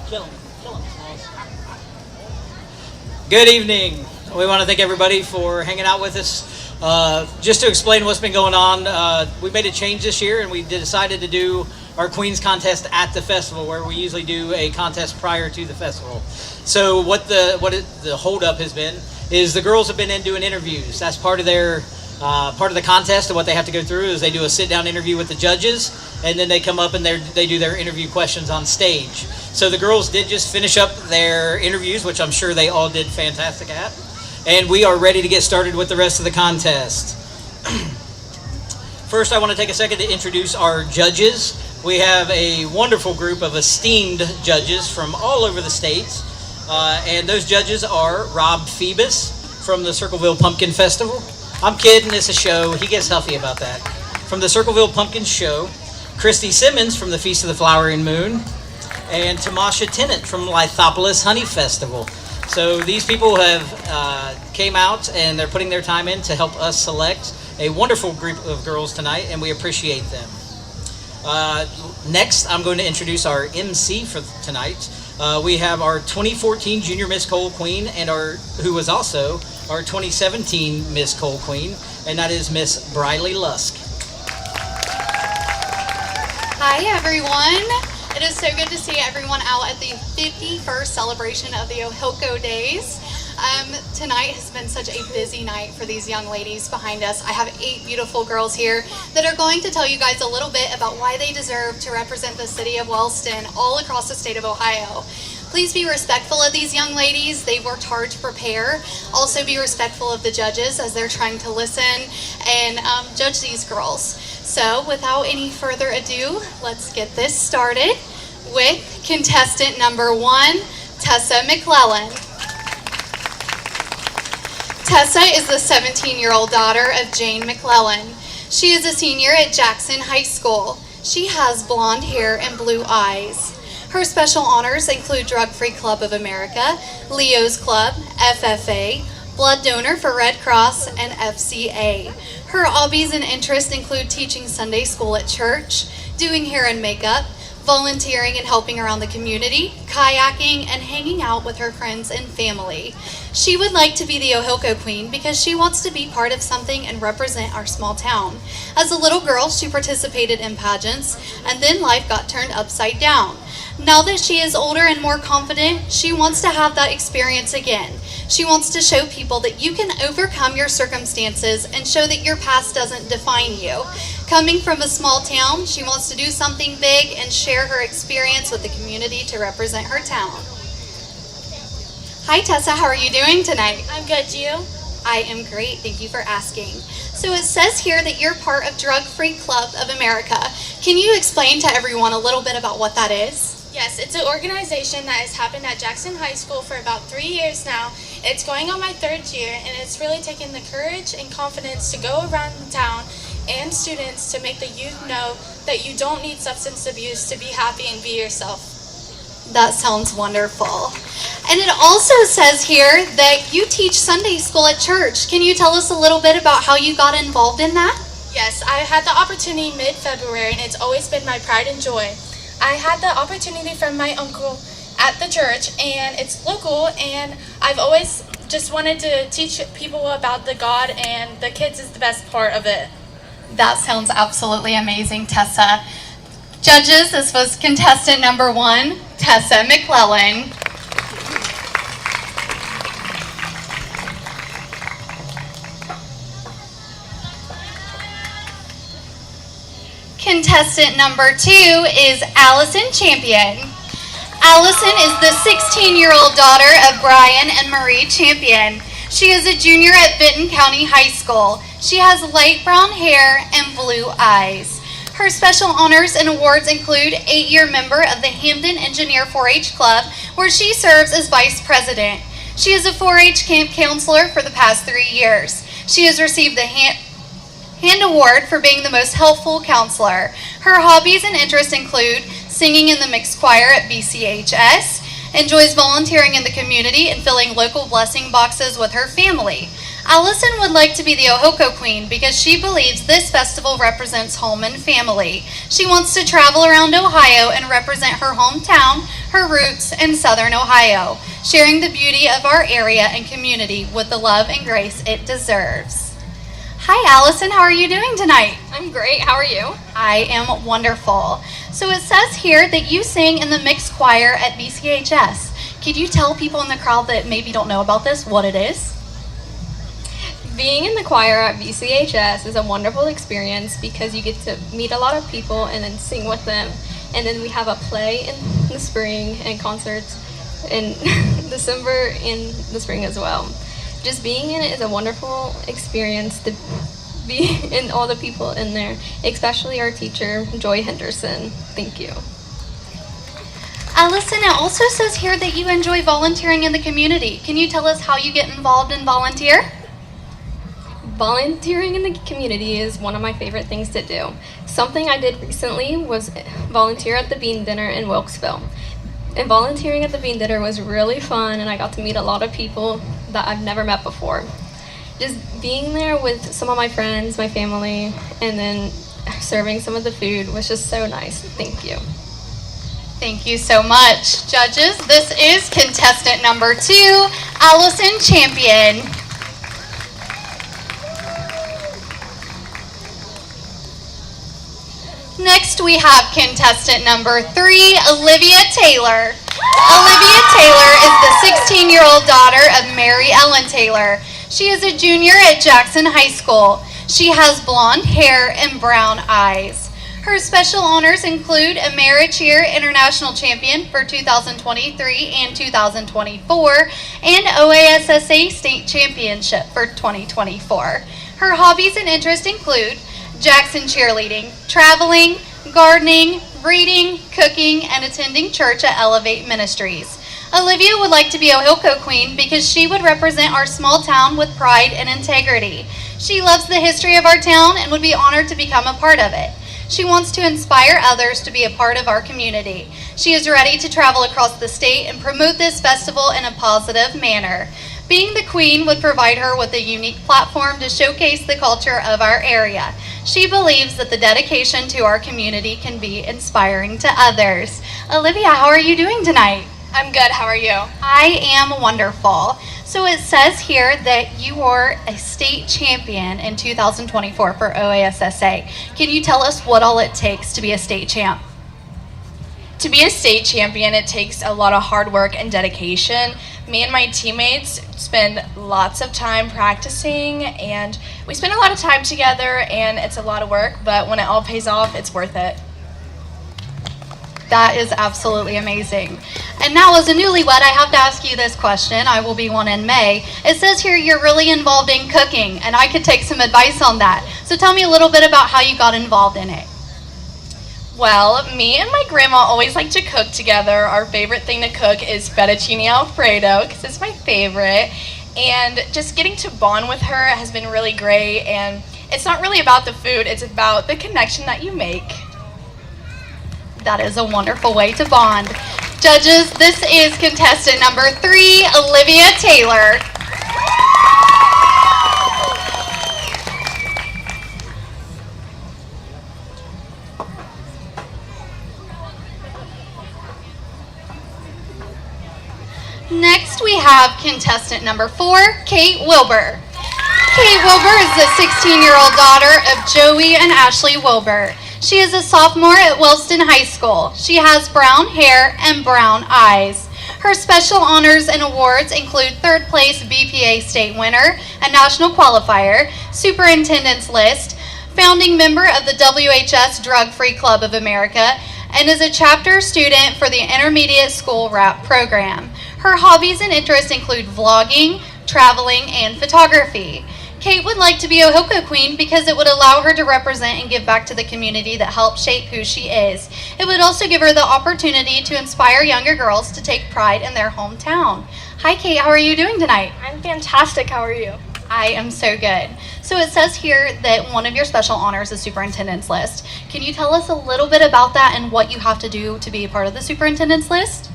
Kill him. Kill him. Good evening. We want to thank everybody for hanging out with us. Just to explain what's been going on, we made a change this year and we decided to do our Queens contest at the festival, where we usually do a contest prior to the festival. So what the holdup has been is the girls have been in doing interviews. That's part of their part of the contest, and what they have to go through is they do a sit-down interview with the judges, and then they come up and they do their interview questions on stage. So the girls did just finish up their interviews, which I'm sure they all did fantastic at, and we are ready to get started with the rest of the contest. First, I want to take a second to introduce our judges. We have a wonderful group of esteemed judges from all over the states, and those judges are Rob Phoebus from the Circleville Pumpkin Festival. I'm kidding, it's a show. He gets huffy about that. From the Circleville Pumpkin Show, Christy Simmons from the Feast of the Flowering Moon, and Tamasha Tennant from Lithopolis Honey Festival. So these people have came out and they're putting their time in to help us select a wonderful group of girls tonight, and we appreciate them. Next, I'm going to introduce our MC for tonight. We have our 2014 Junior Miss Cole Queen, and who was also our 2017 Miss Cole Queen, and that is Miss Briley Lusk. Hi everyone. It is so good to see everyone out at the 51st celebration of the OHillCo Days. Tonight has been such a busy night for these young ladies behind us. I have 8 beautiful girls here that are going to tell you guys a little bit about why they deserve to represent the city of Wellston all across the state of Ohio. Please be respectful of these young ladies. They've worked hard to prepare. Also be respectful of the judges as they're trying to listen and judge these girls. So without any further ado, let's get this started with contestant number 1, Tessa McClellan. Tessa is the 17-year-old daughter of Jane McClellan. She is a senior at Jackson High School. She has blonde hair and blue eyes. Her special honors include Drug-Free Club of America, Leo's Club, FFA, Blood Donor for Red Cross, and FCA. Her hobbies and interests include teaching Sunday school at church, doing hair and makeup, volunteering and helping around the community, kayaking, and hanging out with her friends and family. She would like to be the OHillCo Queen because she wants to be part of something and represent our small town. As a little girl, she participated in pageants, and then life got turned upside down. Now that she is older and more confident, she wants to have that experience again. She wants to show people that you can overcome your circumstances and show that your past doesn't define you. Coming from a small town, she wants to do something big and share her experience with the community to represent her town. Hi Tessa, how are you doing tonight? I'm good, you? I am great, thank you for asking. So it says here that you're part of Drug-Free Club of America. Can you explain to everyone a little bit about what that is? Yes, it's an organization that has happened at Jackson High School for about 3 years now. It's going on my 3rd year, and it's really taken the courage and confidence to go around the town and students to make the youth know that you don't need substance abuse to be happy and be yourself. That sounds wonderful. And it also says here that you teach Sunday school at church. Can you tell us a little bit about how you got involved in that? Yes, I had the opportunity mid-February, and it's always been my pride and joy. I had the opportunity from my uncle at the church, and it's local, and I've always just wanted to teach people about the God, and the kids is the best part of it. That sounds absolutely amazing, Tessa. Judges, this was contestant number 1, Tessa McClellan. Contestant number 2 is Allison Champion. Allison is the 16-year-old daughter of Brian and Marie Champion. She is a junior at Benton County High School. She has light brown hair and blue eyes. Her special honors and awards include 8-year member of the Hamden Engineer 4-H Club, where she serves as vice president. She is a 4-H camp counselor for the past 3 years. She has received the Hand Award for being the most helpful counselor. Her hobbies and interests include singing in the mixed choir at BCHS, enjoys volunteering in the community and filling local blessing boxes with her family. Allison would like to be the OHillCo Queen because she believes this festival represents home and family. She wants to travel around Ohio and represent her hometown, her roots in Southern Ohio, sharing the beauty of our area and community with the love and grace it deserves. Hi, Allison. How are you doing tonight? I'm great. How are you? I am wonderful. So it says here that you sing in the mixed choir at BCHS. Could you tell people in the crowd that maybe don't know about this what it is? Being in the choir at BCHS is a wonderful experience because you get to meet a lot of people and then sing with them. And then we have a play in the spring and concerts in December in the spring as well. Just being in it is a wonderful experience to be in all the people in there, especially our teacher, Joy Henderson. Thank you. Allison, it also says here that you enjoy volunteering in the community. Can you tell us how you get involved in volunteer? Volunteering in the community is one of my favorite things to do. Something I did recently was volunteer at the Bean Dinner in Wilkesville. And volunteering at the Bean Dinner was really fun, and I got to meet a lot of people that I've never met before. Just being there with some of my friends, my family, and then serving some of the food was just so nice. Thank you. Thank you so much. Judges, this is contestant number 2, Allison Champion. Next, we have contestant number 3, Olivia Taylor. Olivia Taylor is the 16-year-old daughter of Mary Ellen Taylor. She is a junior at Jackson High School. She has blonde hair and brown eyes. Her special honors include a Mericheer International Champion for 2023 and 2024 and OASSA State Championship for 2024. Her hobbies and interests include Jackson cheerleading, traveling, gardening, reading, cooking, and attending church at Elevate Ministries. Olivia would like to be OHillCo Queen because she would represent our small town with pride and integrity. She loves the history of our town and would be honored to become a part of it. She wants to inspire others to be a part of our community. She is ready to travel across the state and promote this festival in a positive manner. Being the queen would provide her with a unique platform to showcase the culture of our area. She believes that the dedication to our community can be inspiring to others. Olivia, how are you doing tonight? I'm good. How are you? I am wonderful. So it says here that you were a state champion in 2024 for OASSA. Can you tell us what all it takes to be a state champ? To be a state champion, it takes a lot of hard work and dedication. Me and my teammates spend lots of time practicing, and we spend a lot of time together, and it's a lot of work, but when it all pays off, it's worth it. That is absolutely amazing. And now, as a newlywed, I have to ask you this question. I will be one in May. It says here you're really involved in cooking, and I could take some advice on that. So tell me a little bit about how you got involved in it. Well, me and my grandma always like to cook together. Our favorite thing to cook is fettuccine alfredo because it's my favorite. And just getting to bond with her has been really great. And it's not really about the food, it's about the connection that you make. That is a wonderful way to bond. Judges, this is contestant number 3, Olivia Taylor. Next, we have contestant number 4, Kate Wilbur. Kate Wilbur is the 16-year-old daughter of Joey and Ashley Wilbur. She is a sophomore at Wellston High School. She has brown hair and brown eyes. Her special honors and awards include 3rd place BPA state winner, a national qualifier, superintendent's list, founding member of the WHS Drug-Free Club of America, and is a chapter student for the intermediate school RAP program. Her hobbies and interests include vlogging, traveling, and photography. Kate would like to be OHillCo Queen because it would allow her to represent and give back to the community that helped shape who she is. It would also give her the opportunity to inspire younger girls to take pride in their hometown. Hi Kate, how are you doing tonight? I'm fantastic. How are you? I am so good. So it says here that one of your special honors is superintendent's list. Can you tell us a little bit about that and what you have to do to be a part of the superintendent's list?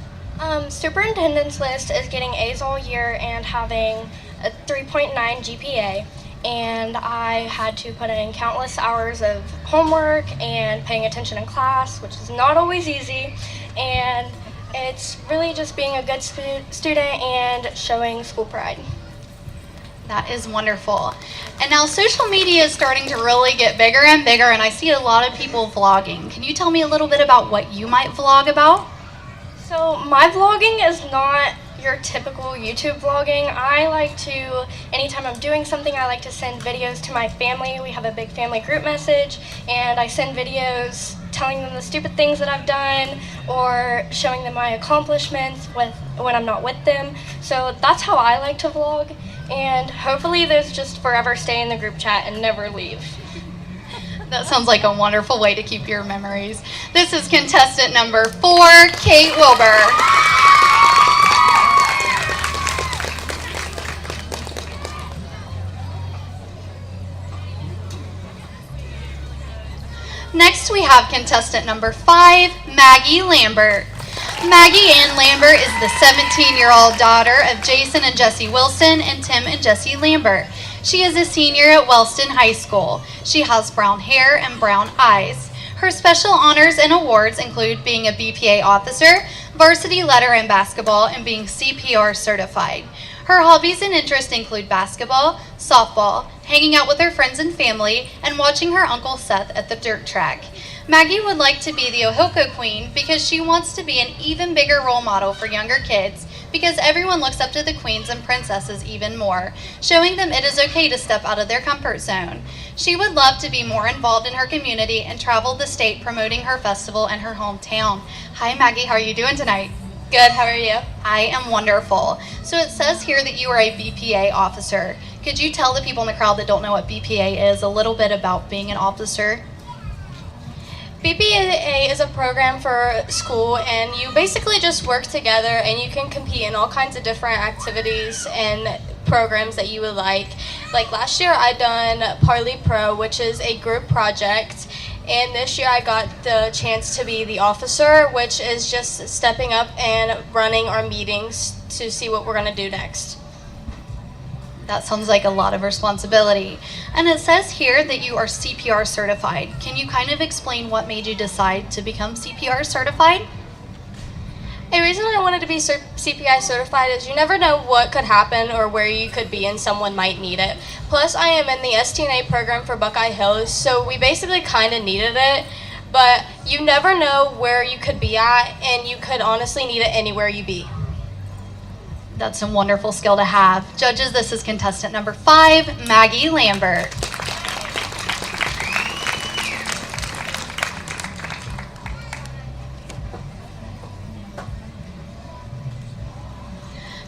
Superintendent's list is getting A's all year and having a 3.9 GPA. And I had to put in countless hours of homework and paying attention in class, which is not always easy. And It's really just being a good student and showing school pride. That is wonderful. And now social media is starting to really get bigger and bigger, and I see a lot of people vlogging. Can you tell me a little bit about what you might vlog about? So my vlogging is not your typical YouTube vlogging. I like to, anytime I'm doing something, I like to send videos to my family. We have a big family group message, and I send videos telling them the stupid things that I've done or showing them my accomplishments when I'm not with them. So that's how I like to vlog, and hopefully those just forever stay in the group chat and never leave. That sounds like a wonderful way to keep your memories. This is contestant number 4, Kate Wilbur. Next, we have contestant number 5, Maggie Lambert. Maggie Ann Lambert is the 17-year-old daughter of Jason and Jesse Wilson and Tim and Jesse Lambert. She is a senior at Wellston High School. She has brown hair and brown eyes. Her special honors and awards include being a BPA officer, varsity letter in basketball, and being CPR certified. Her hobbies and interests include basketball, softball, hanging out with her friends and family, and watching her Uncle Seth at the dirt track. Maggie would like to be the OHillCo queen because she wants to be an even bigger role model for younger kids, because everyone looks up to the queens and princesses even more, showing them it is okay to step out of their comfort zone. She would love to be more involved in her community and travel the state promoting her festival in her hometown. Hi Maggie, how are you doing tonight? Good, how are you? I am wonderful. So it says here that you are a BPA officer. Could you tell the people in the crowd that don't know what BPA is a little bit about being an officer? BPA is a program for school, and you basically just work together and you can compete in all kinds of different activities and programs that you would like. Like last year I done Parley Pro, which is a group project, and this year I got the chance to be the officer, which is just stepping up and running our meetings to see what we're going to do next. That sounds like a lot of responsibility. And it says here that you are CPR certified. Can you kind of explain what made you decide to become CPR certified? A reason I wanted to be CPI certified is you never know what could happen or where you could be and someone might need it. Plus, I am in the STNA program for Buckeye Hills, so we basically kind of needed it. But you never know where you could be at, and you could honestly need it anywhere you be. That's a wonderful skill to have. Judges, this is contestant number 5, Maggie Lambert.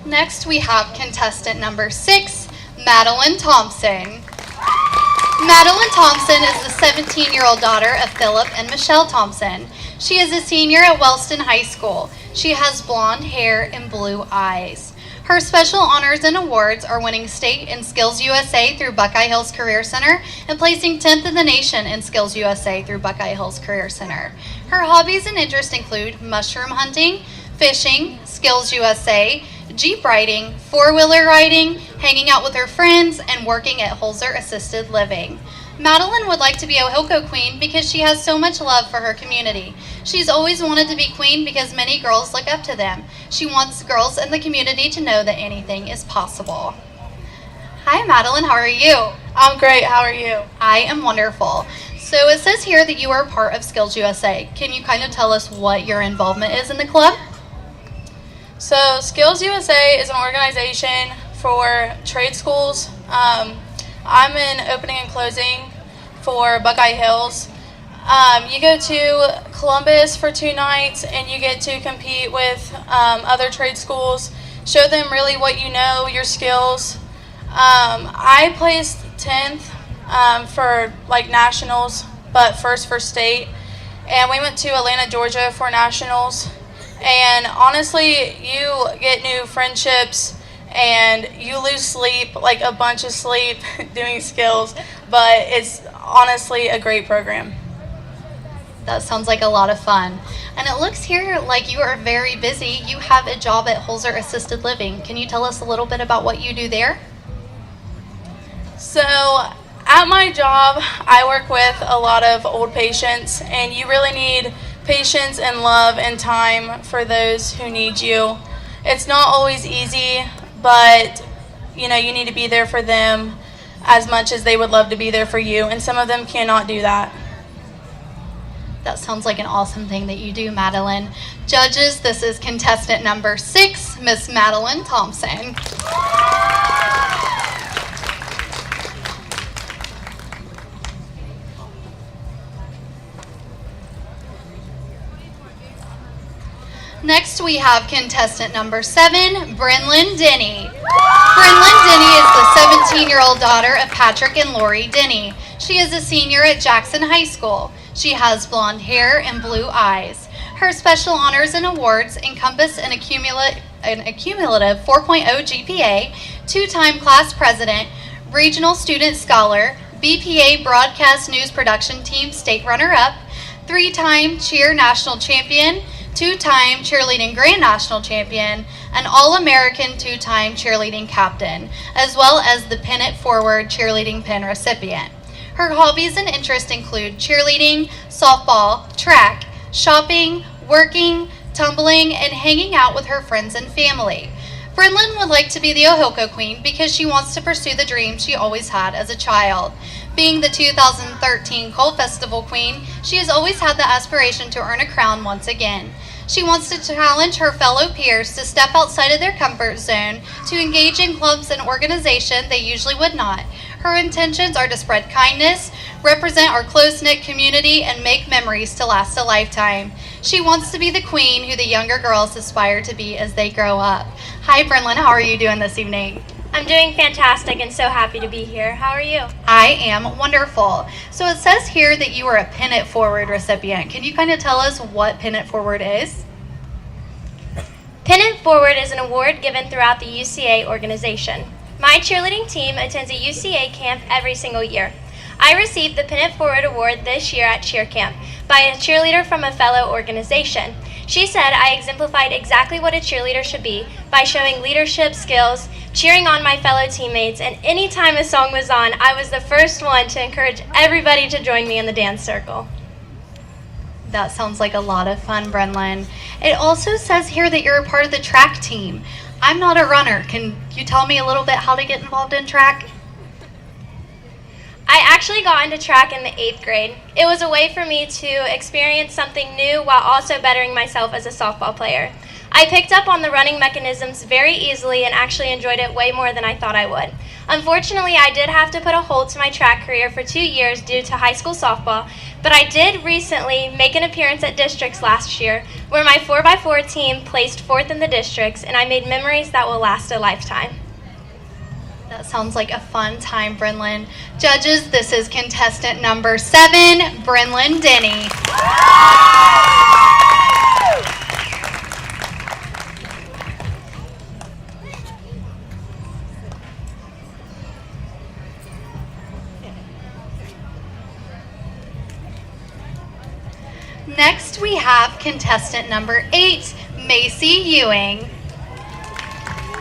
Next, we have contestant number 6, Madeline Thompson. Madeline Thompson is the 17-year-old daughter of Philip and Michelle Thompson. She is a senior at Wellston High School. She has blonde hair and blue eyes. Her special honors and awards are winning state in Skills USA through Buckeye Hills Career Center and placing 10th in the nation in Skills USA through Buckeye Hills Career Center. Her hobbies and interests include mushroom hunting, fishing, Skills USA, Jeep riding, four-wheeler riding, hanging out with her friends, and working at Holzer Assisted Living. Madeline would like to be OHillCo queen because she has so much love for her community. She's always wanted to be queen because many girls look up to them. She wants girls in the community to know that anything is possible. Hi Madeline, how are you? I'm great, how are you? I am wonderful. So it says here that you are part of Skills USA. Can you kind of tell us what your involvement is in the club? So Skills USA is an organization for trade schools. I'm in opening and closing for Buckeye Hills. You go to Columbus for 2 nights and you get to compete with other trade schools, show them really what you know, your skills. I placed 10th for like nationals, but first for state. And we went to Atlanta, Georgia for nationals. And honestly, you get new friendships and you lose sleep, like a bunch of sleep doing skills, but it's honestly a great program. That sounds like a lot of fun. And it looks here like you are very busy. You have a job at Holzer Assisted Living. Can you tell us a little bit about what you do there? So at my job, I work with a lot of old patients, and you really need patience and love and time for those who need you. It's not always easy, but you need to be there for them as much as they would love to be there for you, and some of them cannot do that. That sounds like an awesome thing that you do, Madeline. Judges, this is contestant number 6, Miss Madeline Thompson. Next, we have contestant number 7, Brynlyn Denny. Brynlyn Denny is the 17-year-old daughter of Patrick and Lori Denny. She is a senior at Jackson High School. She has blonde hair and blue eyes. Her special honors and awards encompass an accumulative 4.0 GPA, 2-time class president, regional student scholar, BPA Broadcast News Production Team state runner-up, 3-time cheer national champion, 2-time cheerleading grand national champion, an All-American 2-time cheerleading captain, as well as the Pin It Forward cheerleading pin recipient. Her hobbies and interests include cheerleading, softball, track, shopping, working, tumbling, and hanging out with her friends and family. Brynlyn would like to be the OHillCo Queen because she wants to pursue the dream she always had as a child. Being the 2013 Coal Festival Queen, she has always had the aspiration to earn a crown once again. She wants to challenge her fellow peers to step outside of their comfort zone, to engage in clubs and organizations they usually would not. Her intentions are to spread kindness, represent our close-knit community, and make memories to last a lifetime. She wants to be the queen who the younger girls aspire to be as they grow up. Hi, Brynlyn. How are you doing this evening? I'm doing fantastic and so happy to be here. How are you? I am wonderful. So it says here that you are a Pin It Forward recipient. Can you kind of tell us what Pin It Forward is? Pin It Forward is an award given throughout the UCA organization. My cheerleading team attends a UCA camp every single year. I received the Pin It Forward award this year at cheer camp by a cheerleader from a fellow organization. She said I exemplified exactly what a cheerleader should be by showing leadership skills, cheering on my fellow teammates, and any time a song was on, I was the first one to encourage everybody to join me in the dance circle. That sounds like a lot of fun, Brynlyn. It also says here that you're a part of the track team. I'm not a runner. Can you tell me a little bit how to get involved in track? I actually got into track in the 8th grade. It was a way for me to experience something new while also bettering myself as a softball player. I picked up on the running mechanisms very easily and actually enjoyed it way more than I thought I would. Unfortunately, I did have to put a hold to my track career for 2 years due to high school softball, but I did recently make an appearance at districts last year where my 4x4 team placed 4th in the districts, and I made memories that will last a lifetime. That sounds like a fun time, Brynlyn. Judges, this is contestant number 7, Brynlyn Denny. Next, we have contestant number 8, Macy Ewing.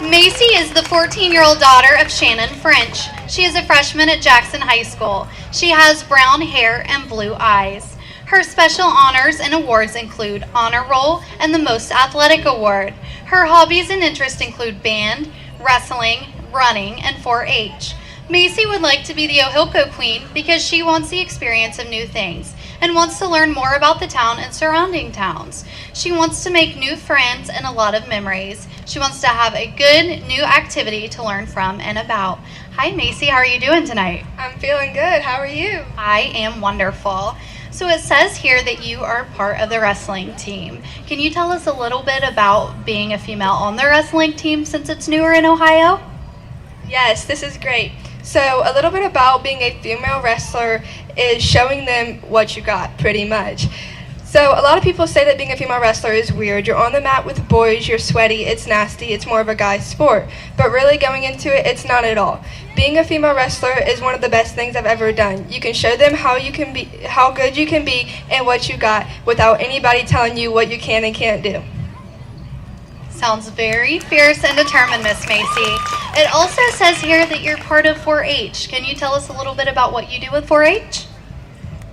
Macy is the 14-year-old daughter of Shannon French. She is a freshman at Jackson High School. She has brown hair and blue eyes. Her special honors and awards include Honor Roll and the Most Athletic Award. Her hobbies and interests include band, wrestling, running, and 4-H. Macy would like to be the OHillCo Queen because she wants the experience of new things and wants to learn more about the town and surrounding towns. She wants to make new friends and a lot of memories. She wants to have a good new activity to learn from and about. Hi, Macy. How are you doing tonight? I'm feeling good. How are you? I am wonderful. So it says here that you are part of the wrestling team. Can you tell us a little bit about being a female on the wrestling team since it's newer in Ohio? Yes, this is great. So a little bit about being a female wrestler is showing them what you got, pretty much. So a lot of people say that being a female wrestler is weird. You're on the mat with boys, you're sweaty, it's nasty, it's more of a guy's sport. But really going into it, it's not at all. Being a female wrestler is one of the best things I've ever done. You can show them how good you can be and what you got without anybody telling you what you can and can't do. Sounds very fierce and determined, Miss Macy. It also says here that you're part of 4-H. Can you tell us a little bit about what you do with 4-H?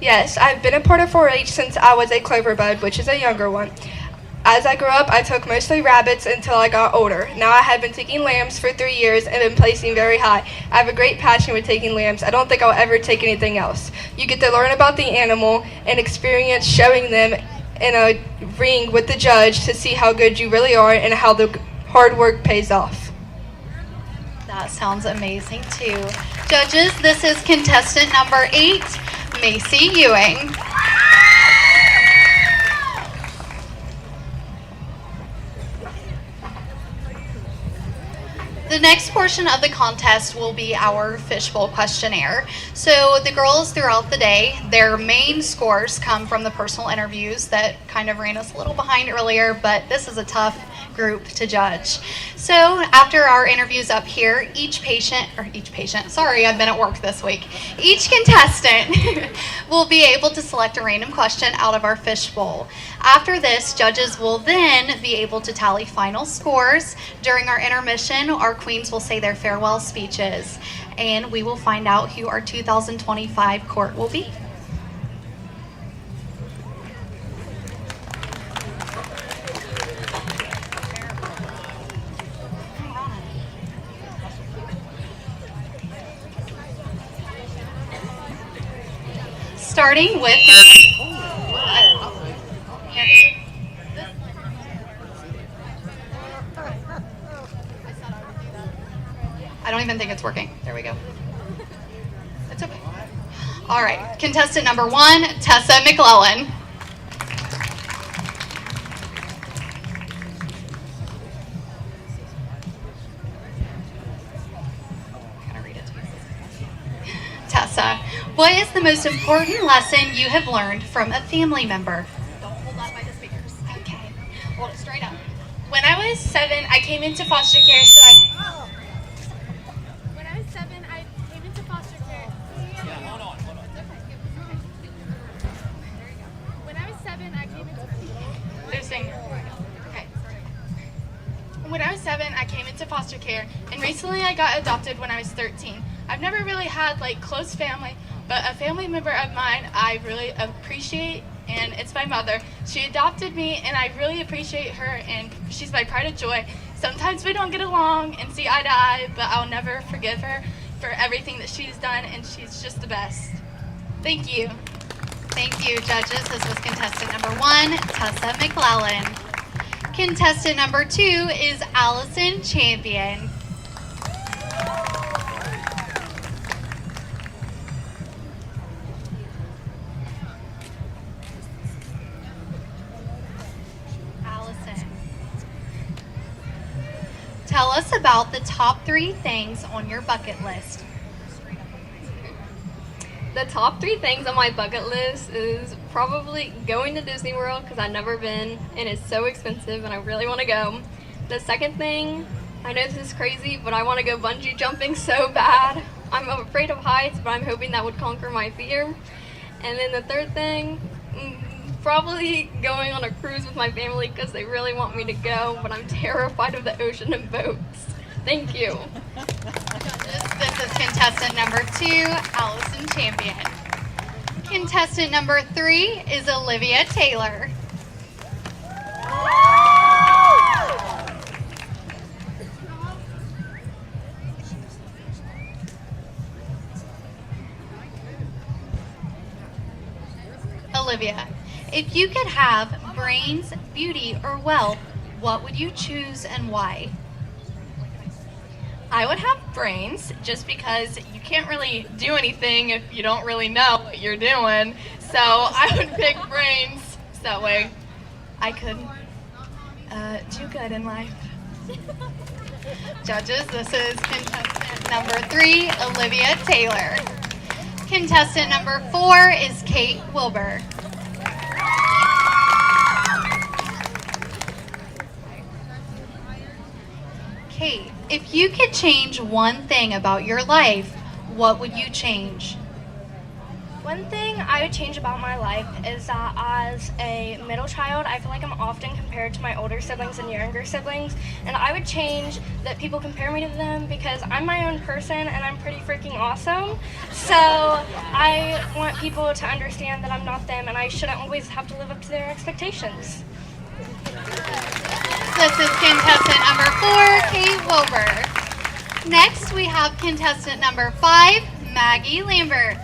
Yes, I've been a part of 4-H since I was a clover bud, which is a younger one. As I grew up, I took mostly rabbits until I got older. Now I have been taking lambs for 3 years and been placing very high. I have a great passion with taking lambs. I don't think I'll ever take anything else. You get to learn about the animal and experience showing them in a ring with the judge to see how good you really are and how the hard work pays off. That sounds amazing too. Judges, this is contestant number 8, Macy Ewing. The next portion of the contest will be our fishbowl questionnaire. So the girls throughout the day, their main scores come from the personal interviews that kind of ran us a little behind earlier, but this is a tough group to judge. So after our interviews up here, each contestant will be able to select a random question out of our fishbowl. After this, judges will then be able to tally final scores. During our intermission, our queens will say their farewell speeches, and we will find out who our 2025 court will be. Starting with I don't even think it's working. There we go. It's okay. All right, contestant number 1, Tessa McClellan. Tessa, what is the most important lesson you have learned from a family member? Don't hold on by the speakers. Okay, hold it straight up. When I was 7, I came into foster care, When I was 7, I came into foster care. Hold on. When I was 7, I came into When I was 7, I came into foster care, and recently I got adopted when I was 13. I've never really had close family, but a family member of mine I really appreciate, and it's my mother. She adopted me, and I really appreciate her, and she's my pride and joy. Sometimes we don't get along and see eye to eye, but I'll never forgive her for everything that she's done, and she's just the best. Thank you. Thank you, judges. This was contestant number 1, Tessa McClellan. Contestant number 2 is Allison Champion. Allison, tell us about the top 3 things on your bucket list. The top 3 things on my bucket list is probably going to Disney World because I've never been and it's so expensive and I really want to go. The second thing, I know this is crazy, but I want to go bungee jumping so bad. I'm afraid of heights, but I'm hoping that would conquer my fear. And then the third thing, probably going on a cruise with my family because they really want me to go, but I'm terrified of the ocean and boats. Thank you. This is contestant number 2, Allison Champion. Contestant number 3 is Olivia Taylor. Olivia, if you could have brains, beauty, or wealth, what would you choose and why? I would have brains just because you can't really do anything if you don't really know what you're doing. So I would pick brains so that way I could do good in life. Judges, this is contestant number 3, Olivia Taylor. Contestant number 4 is Kate Wilbur. Kate, if you could change one thing about your life, what would you change? One thing I would change about my life is that as a middle child, I feel like I'm often compared to my older siblings and younger siblings, and I would change that people compare me to them because I'm my own person and I'm pretty freaking awesome. So I want people to understand that I'm not them and I shouldn't always have to live up to their expectations. This is contestant number 4, Kate Wilbur. Next, we have contestant number 5, Maggie Lambert.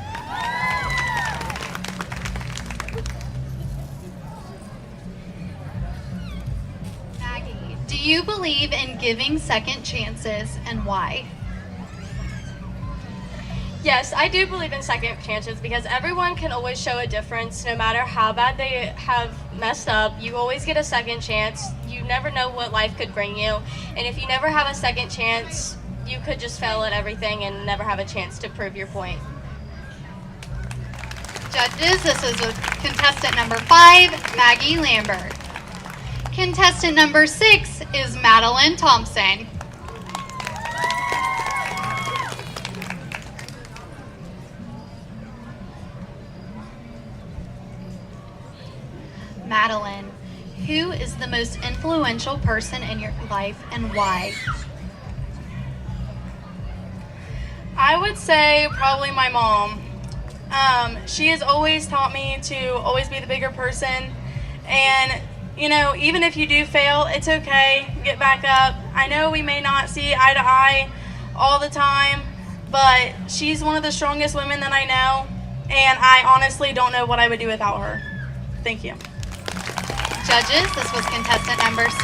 Maggie, do you believe in giving second chances and why? Yes, I do believe in second chances because everyone can always show a difference no matter how bad they have messed up. You always get a second chance. You never know what life could bring you. And if you never have a second chance, you could just fail at everything and never have a chance to prove your point. Judges, this is contestant number 5, Maggie Lambert. Contestant number 6 is Madeline Thompson. Madeline, who is the most influential person in your life and why? I would say probably my mom. She has always taught me to always be the bigger person. And, you know, even if you do fail, it's okay. Get back up. I know we may not see eye to eye all the time, but she's one of the strongest women that I know. And I honestly don't know what I would do without her. Thank you. Judges, this was contestant number 6,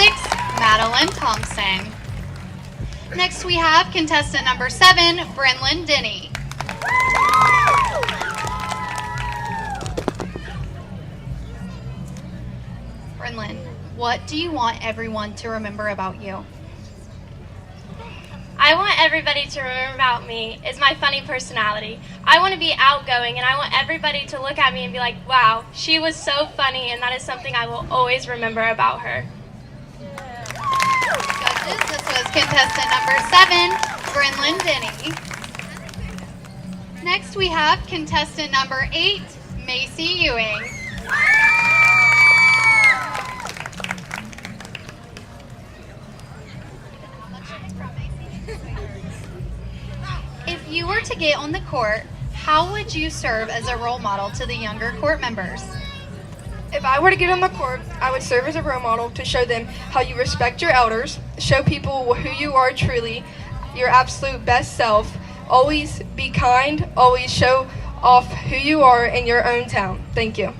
Madeline Thompson. Next we have contestant number 7, Brenlyn Denny. Brenlyn, what do you want everyone to remember about you? I want everybody to remember about me is my funny personality. I want to be outgoing and I want everybody to look at me and be like, wow, she was so funny, and that is something I will always remember about her. Judges, this was contestant number 7, Brenlyn Denny. Next we have contestant number 8, Macy Ewing. If you were to get on the court, how would you serve as a role model to the younger court members? If I were to get on the court, I would serve as a role model to show them how you respect your elders, show people who you are truly, your absolute best self, always be kind, always show off who you are in your own town. Thank you.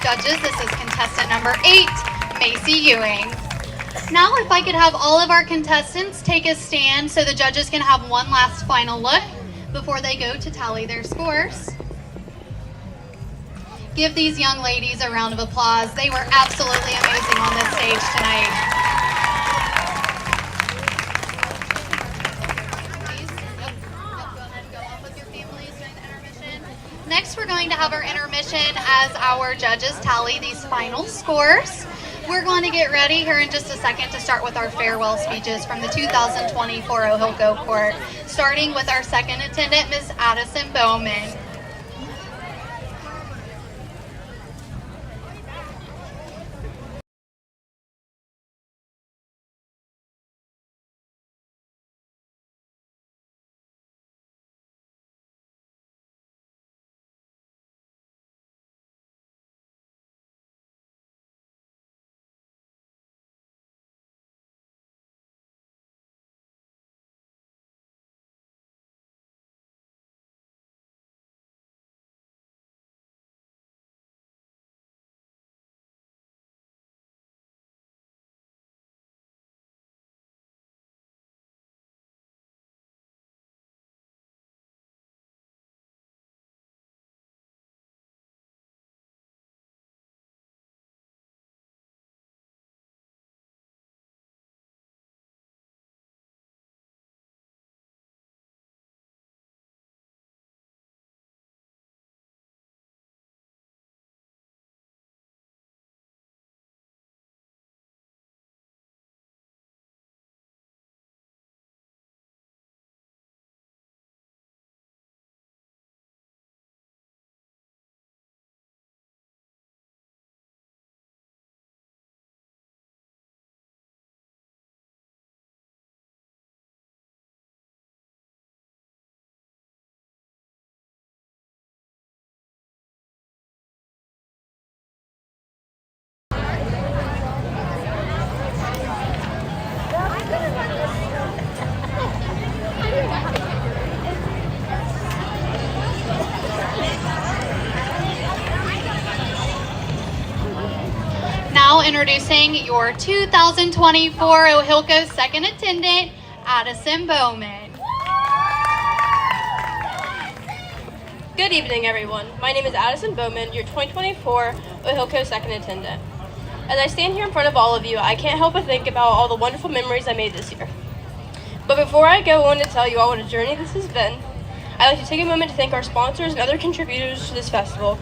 Judges, this is contestant number 8, Macy Ewing. Now if I could have all of our contestants take a stand so the judges can have one last final look before they go to tally their scores. Give these young ladies a round of applause. They were absolutely amazing on this stage tonight. Next, we're going to have our intermission as our judges tally these final scores. We're going to get ready here in just a second to start with our farewell speeches from the 2024 OHillCo Court, starting with our second attendant, Ms. Addison Bowman. introducing your 2024 OHillCo second attendant, Addison Bowman. Good evening, everyone. My name is Addison Bowman, your 2024 OHillCo second attendant. As I stand here in front of all of you, I can't help but think about all the wonderful memories I made this year. But before I go on to tell you all what a journey this has been, I'd like to take a moment to thank our sponsors and other contributors to this festival,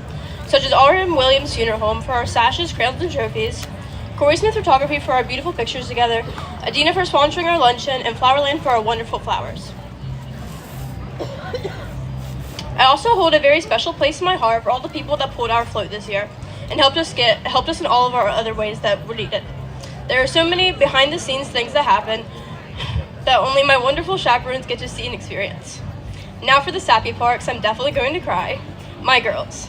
such as R.M. Williams Funeral Home for our sashes, crowns, and trophies, Corey Smith Photography for our beautiful pictures together, Adina for sponsoring our luncheon, and Flowerland for our wonderful flowers. I also hold a very special place in my heart for all the people that pulled our float this year and helped us in all of our other ways that were needed. There are so many behind the scenes things that happen that only my wonderful chaperones get to see and experience. Now for the sappy part, 'cause I'm definitely going to cry. My girls.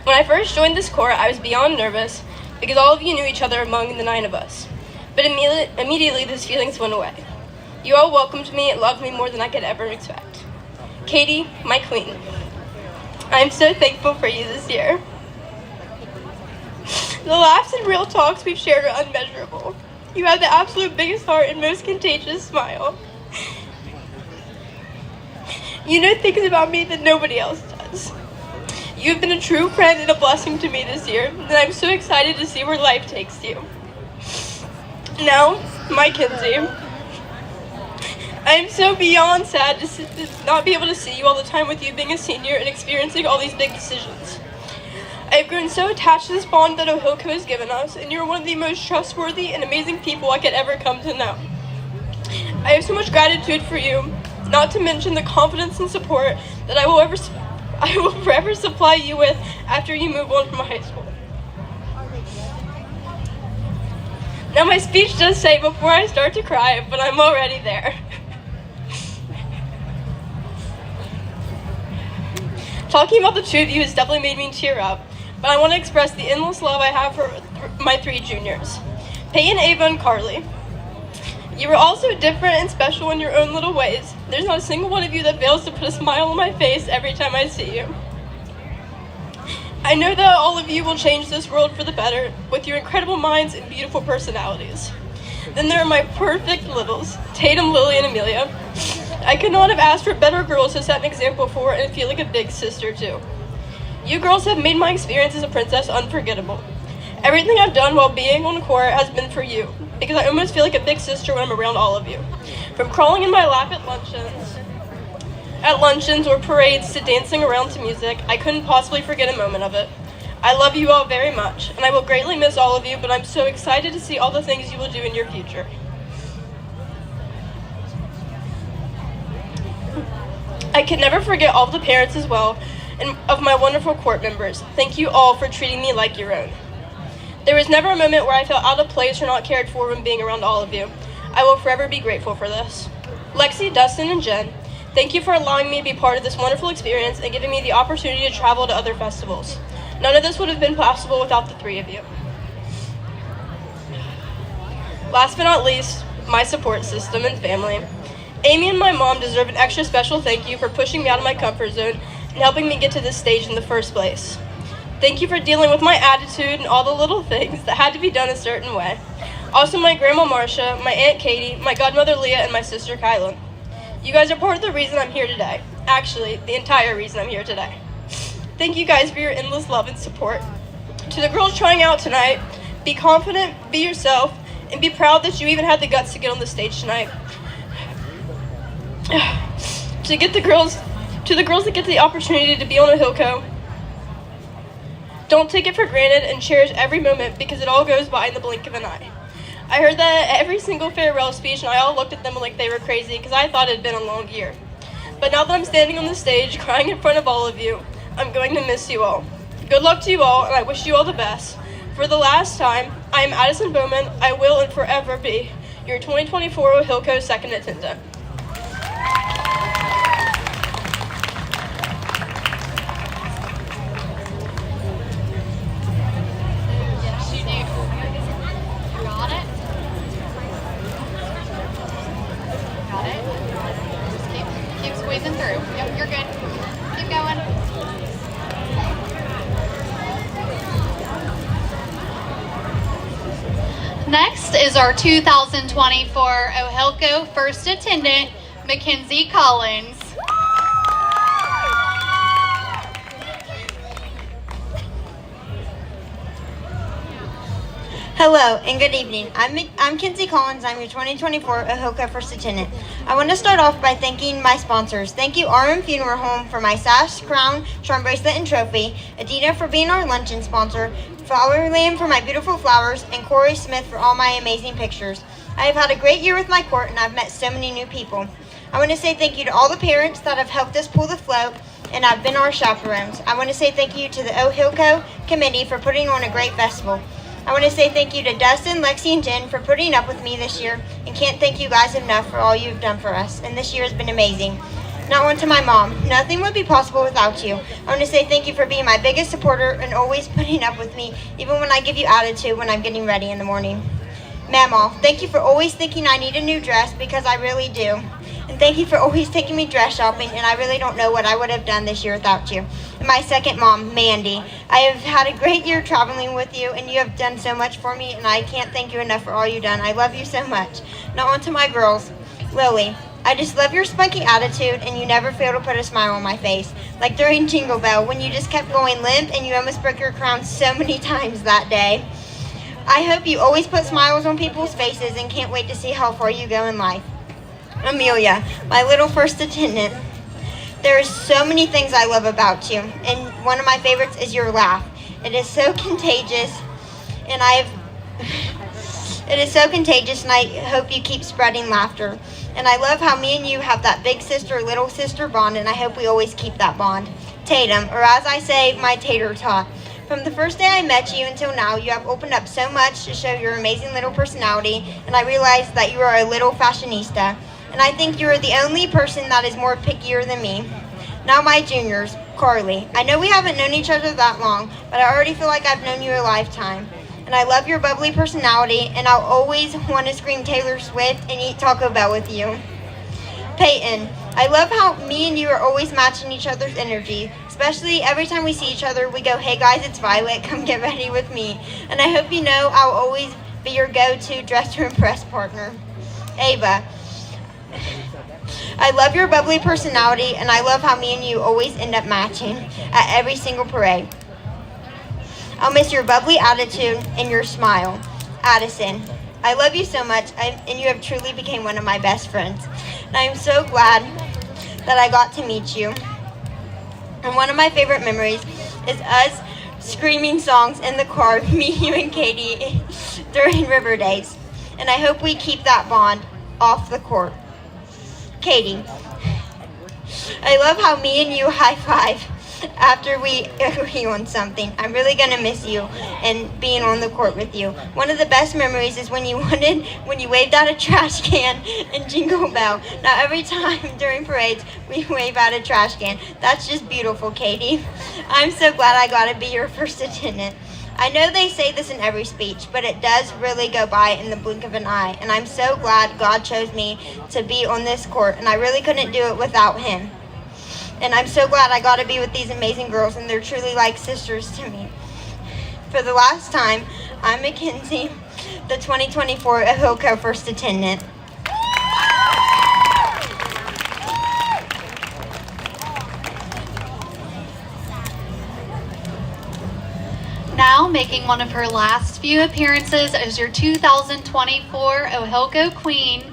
When I first joined this corps, I was beyond nervous because all of you knew each other among the 9 of us. But immediately those feelings went away. You all welcomed me and loved me more than I could ever expect. Katie, my queen, I am so thankful for you this year. The laughs and real talks we've shared are unmeasurable. You have the absolute biggest heart and most contagious smile. You know things about me that nobody else does. You've been a true friend and a blessing to me this year, and I'm so excited to see where life takes you. Now, my Kinsey, I am so beyond sad to not be able to see you all the time with you being a senior and experiencing all these big decisions. I've grown so attached to this bond that OHillCo has given us, and you're one of the most trustworthy and amazing people I could ever come to know. I have so much gratitude for you, not to mention the confidence and support that I will forever supply you with after you move on from high school. Now my speech does say before I start to cry, but I'm already there. Talking about the two of you has definitely made me tear up, but I want to express the endless love I have for my 3 juniors, Peyton, Ava, and Carly. You are all so different and special in your own little ways. There's not a single one of you that fails to put a smile on my face every time I see you. I know that all of you will change this world for the better with your incredible minds and beautiful personalities. Then there are my perfect littles, Tatum, Lily, and Amelia. I could not have asked for better girls to set an example for and feel like a big sister too. You girls have made my experience as a princess unforgettable. Everything I've done while being on the corps has been for you, because I almost feel like a big sister when I'm around all of you. From crawling in my lap at luncheons or parades to dancing around to music, I couldn't possibly forget a moment of it. I love you all very much, and I will greatly miss all of you, but I'm so excited to see all the things you will do in your future. I can never forget all of the parents as well, and of my wonderful court members. Thank you all for treating me like your own. There was never a moment where I felt out of place or not cared for when being around all of you. I will forever be grateful for this. Lexi, Dustin, and Jen, thank you for allowing me to be part of this wonderful experience and giving me the opportunity to travel to other festivals. None of this would have been possible without the 3 of you. Last but not least, my support system and family. Amy and my mom deserve an extra special thank you for pushing me out of my comfort zone and helping me get to this stage in the first place. Thank you for dealing with my attitude and all the little things that had to be done a certain way. Also my grandma Marcia, my aunt Katie, my godmother Leah, and my sister Kyla. You guys are part of the reason I'm here today. Actually, the entire reason I'm here today. Thank you guys for your endless love and support. To the girls trying out tonight, be confident, be yourself, and be proud that you even had the guts to get on the stage tonight. To the girls that get the opportunity to be on OHillCo, don't take it for granted and cherish every moment because it all goes by in the blink of an eye. I heard that at every single farewell speech, and I all looked at them like they were crazy because I thought it had been a long year. But now that I'm standing on the stage crying in front of all of you, I'm going to miss you all. Good luck to you all, and I wish you all the best. For the last time, I am Addison Bowman. I will and forever be your 2024 OHillCo second attendant. Squeezing through. Yep, you're good. Keep going. is our 2024 OHillCo first attendant, Mackenzie Collins. Hello and good evening. I'm Kinsey Collins. I'm your 2024 OHillCo First Attendant. I want to start off by thanking my sponsors. Thank you RM Funeral Home for my sash, crown, charm bracelet, and trophy, Adina for being our luncheon sponsor, Flowerland for my beautiful flowers, and Corey Smith for all my amazing pictures. I have had a great year with my court and I've met so many new people. I want to say thank you to all the parents that have helped us pull the float and have been our chaperones. I want to say thank you to the OHillCo committee for putting on a great festival. I want to say thank you to Dustin, Lexi, and Jen for putting up with me this year, and can't thank you guys enough for all you've done for us, and this year has been amazing. Now on to my mom. Nothing would be possible without you. I want to say thank you for being my biggest supporter and always putting up with me, even when I give you attitude when I'm getting ready in the morning. Mamaw, thank you for always thinking I need a new dress, because I really do. And thank you for always taking me dress shopping, and I really don't know what I would have done this year without you. And my second mom, Mandy. I have had a great year traveling with you, and you have done so much for me, and I can't thank you enough for all you've done. I love you so much. Now on to my girls. Lily, I just love your spunky attitude, and you never fail to put a smile on my face. Like during Jingle Bell, when you just kept going limp, and you almost broke your crown so many times that day. I hope you always put smiles on people's faces, and can't wait to see how far you go in life. Amelia, my little first attendant. There are so many things I love about you, and one of my favorites is your laugh. It is so contagious, and I hope you keep spreading laughter. And I love how me and you have that big sister, little sister bond, and I hope we always keep that bond. Tatum, or as I say, my tater tot. From the first day I met you until now, you have opened up so much to show your amazing little personality, and I realize that you are a little fashionista. And I think you are the only person that is more pickier than me. Now my juniors, Carly. I know we haven't known each other that long, but I already feel like I've known you a lifetime. And I love your bubbly personality, and I'll always want to scream Taylor Swift and eat Taco Bell with you. Peyton, I love how me and you are always matching each other's energy. Especially every time we see each other, we go, hey guys, it's Violet, come get ready with me. And I hope you know I'll always be your go-to dress to impress partner. Ava, I love your bubbly personality, and I love how me and you always end up matching at every single parade. I'll miss your bubbly attitude and your smile. Addison, I love you so much, and you have truly become one of my best friends. And I am so glad that I got to meet you. And one of my favorite memories is us screaming songs in the car, me, you, and Katie, during River Days. And I hope we keep that bond off the court. Katie, I love how me and you high-five after we agree on something. I'm really going to miss you and being on the court with you. One of the best memories is when you waved out a trash can in Jingle Bell. Now every time during parades, we wave out a trash can. That's just beautiful, Katie. I'm so glad I got to be your first attendant. I know they say this in every speech, but it does really go by in the blink of an eye, and I'm so glad God chose me to be on this court, and I really couldn't do it without him. And I'm so glad I got to be with these amazing girls, and they're truly like sisters to me. For the last time, I'm Mackenzie, the 2024 OHillCo First Attendant. Now making one of her last few appearances as your 2024 OHillCo Queen,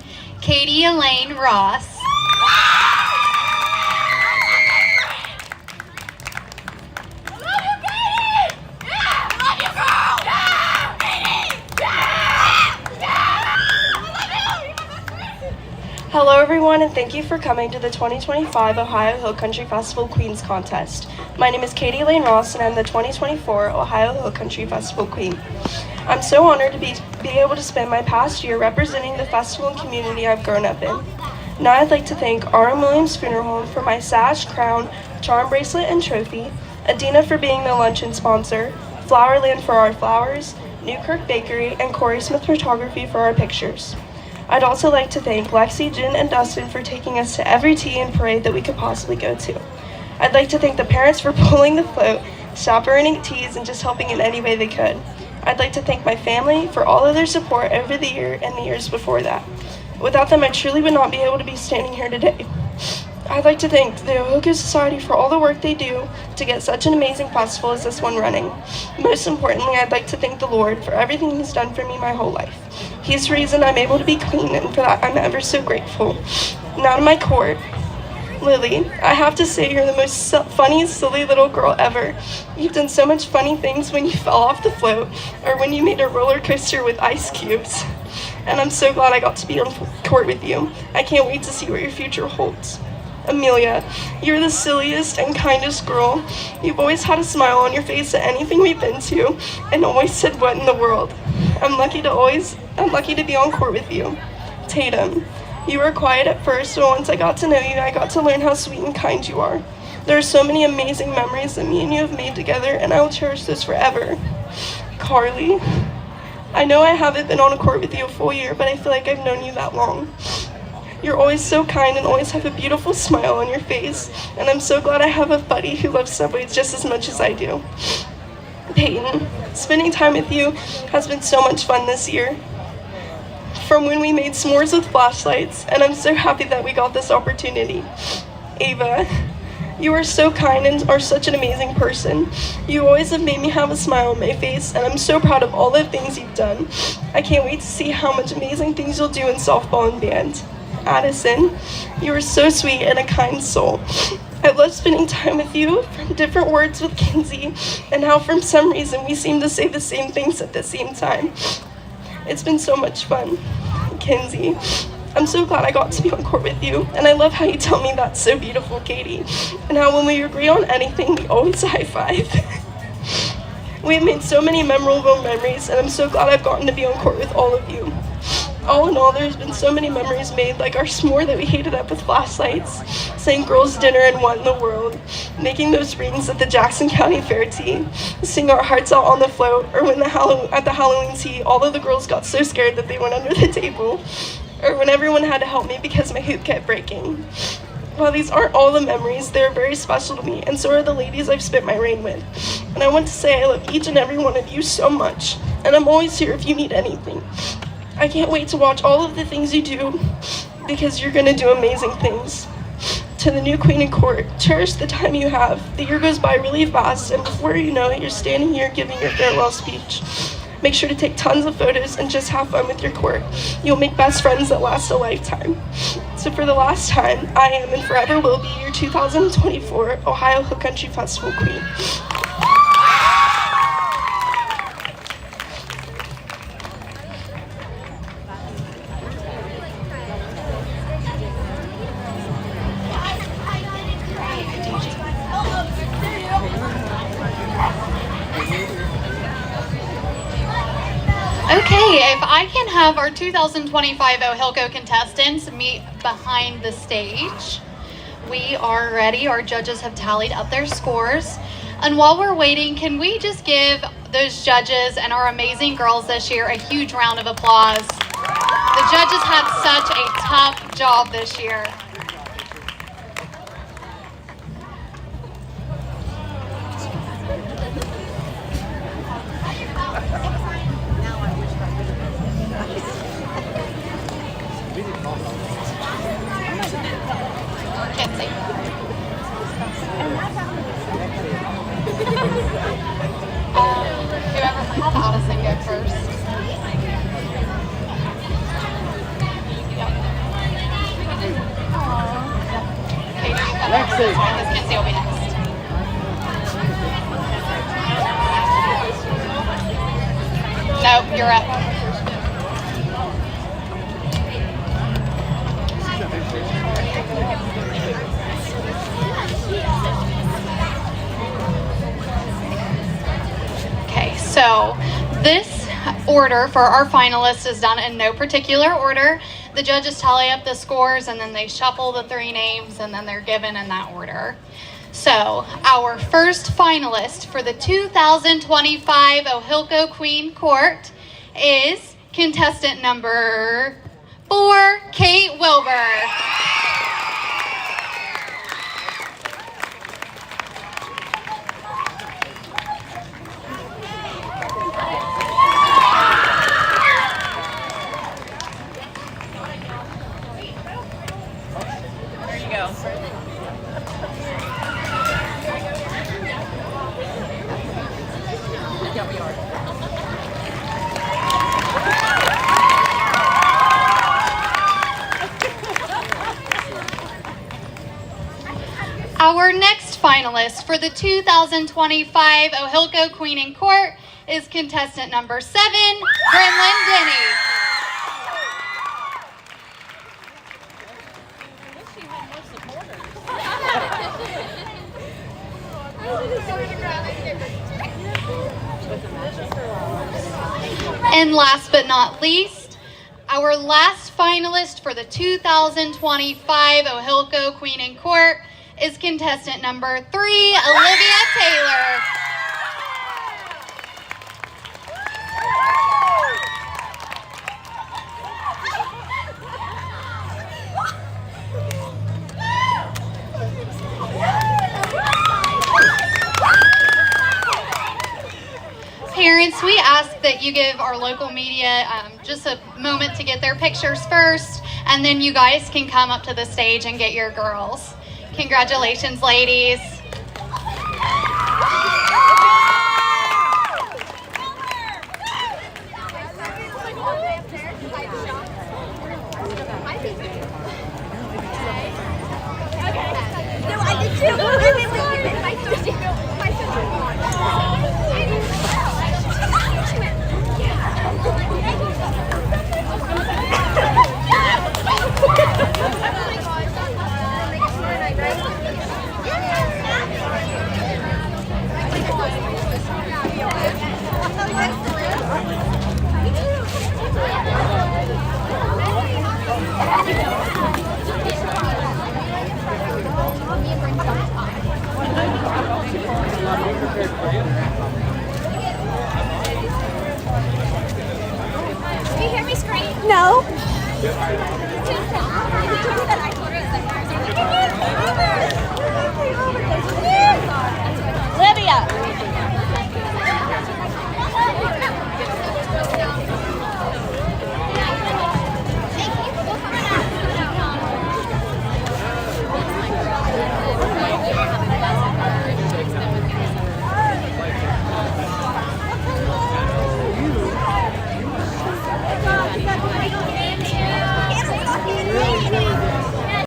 Katie Elaine Ross. Hello everyone, and thank you for coming to the 2025 Ohio Hill Country Festival Queens Contest. My name is Katie Lane Ross, and I'm the 2024 Ohio Hill Country Festival Queen. I'm so honored to be able to spend my past year representing the festival and community I've grown up in. Now I'd like to thank R.M. Williams Funeral Home for my sash, crown, charm bracelet, and trophy, Adina for being the luncheon sponsor, Flowerland for our flowers, Newkirk Bakery, and Corey Smith Photography for our pictures. I'd also like to thank Lexi, Jen, and Dustin for taking us to every tea and parade that we could possibly go to. I'd like to thank the parents for pulling the float, chaperoning teas, and just helping in any way they could. I'd like to thank my family for all of their support over the year and the years before that. Without them, I truly would not be able to be standing here today. I'd like to thank the OHillCo Society for all the work they do to get such an amazing festival as this one running. Most importantly, I'd like to thank the Lord for everything He's done for me my whole life. He's the reason I'm able to be queen, and for that I'm ever so grateful. Now to my court. Lily, I have to say you're the most funny, silly little girl ever. You've done so much funny things when you fell off the float, or when you made a roller coaster with ice cubes. And I'm so glad I got to be on court with you. I can't wait to see what your future holds. Amelia, you're the silliest and kindest girl. You've always had a smile on your face at anything we've been to, and always said what in the world. I'm lucky to be on court with you. Tatum, you were quiet at first, but once I got to know you, I got to learn how sweet and kind you are. There are so many amazing memories that me and you have made together, and I will cherish those forever. Carly, I know I haven't been on a court with you a full year, but I feel like I've known you that long. You're always so kind and always have a beautiful smile on your face, and I'm so glad I have a buddy who loves Subways just as much as I do. Peyton, spending time with you has been so much fun this year. From when we made s'mores with flashlights, and I'm so happy that we got this opportunity. Ava, you are so kind and are such an amazing person. You always have made me have a smile on my face, and I'm so proud of all the things you've done. I can't wait to see how much amazing things you'll do in softball and band. Addison, you are so sweet and a kind soul. I love spending time with you, from different words with Kinsey, and how for some reason we seem to say the same things at the same time. It's been so much fun. Kinsey, I'm so glad I got to be on court with you, and I love how you tell me that's so beautiful, Katie, and how when we agree on anything, we always high-five. We have made so many memorable memories, and I'm so glad I've gotten to be on court with all of you. All in all, there's been so many memories made, like our s'more that we heated up with flashlights, saying girls' dinner and what in the world, making those rings at the Jackson County Fair tea, singing our hearts out on the float, or when at the Halloween tea, all of the girls got so scared that they went under the table, or when everyone had to help me because my hoop kept breaking. While these aren't all the memories, they are very special to me, and so are the ladies I've spent my reign with. And I want to say I love each and every one of you so much, and I'm always here if you need anything. I can't wait to watch all of the things you do, because you're going to do amazing things. To the new queen in court, cherish the time you have. The year goes by really fast, and before you know it, you're standing here giving your farewell speech. Make sure to take tons of photos and just have fun with your court. You'll make best friends that last a lifetime. So for the last time, I am and forever will be your 2024 Ohio Hill Country Festival Queen. Okay, if I can have our 2025 OHillCo contestants meet behind the stage. We are ready. Our judges have tallied up their scores. And while we're waiting, can we just give those judges and our amazing girls this year a huge round of applause? The judges had such a tough job this year. Have Addison go first. Katie, you come over this one because Kinsey will be next. Nope, you're up. Okay, so this order for our finalists is done in no particular order. The judges tally up the scores and then they shuffle the three names and then they're given in that order. So our first finalist for the 2025 OHillCo Queen Court is contestant number 4, Kate Wilbur. last finalist for the 2025 OHillCo Queen in Court is contestant number 7, Brenlyn Denny. And last but not least, our last finalist for the 2025 OHillCo Queen in Court is contestant number 3, Olivia Taylor. Parents, we ask that you give our local media just a moment to get their pictures first, and then you guys can come up to the stage and get your girls. Congratulations, ladies. Can you hear me scream? No.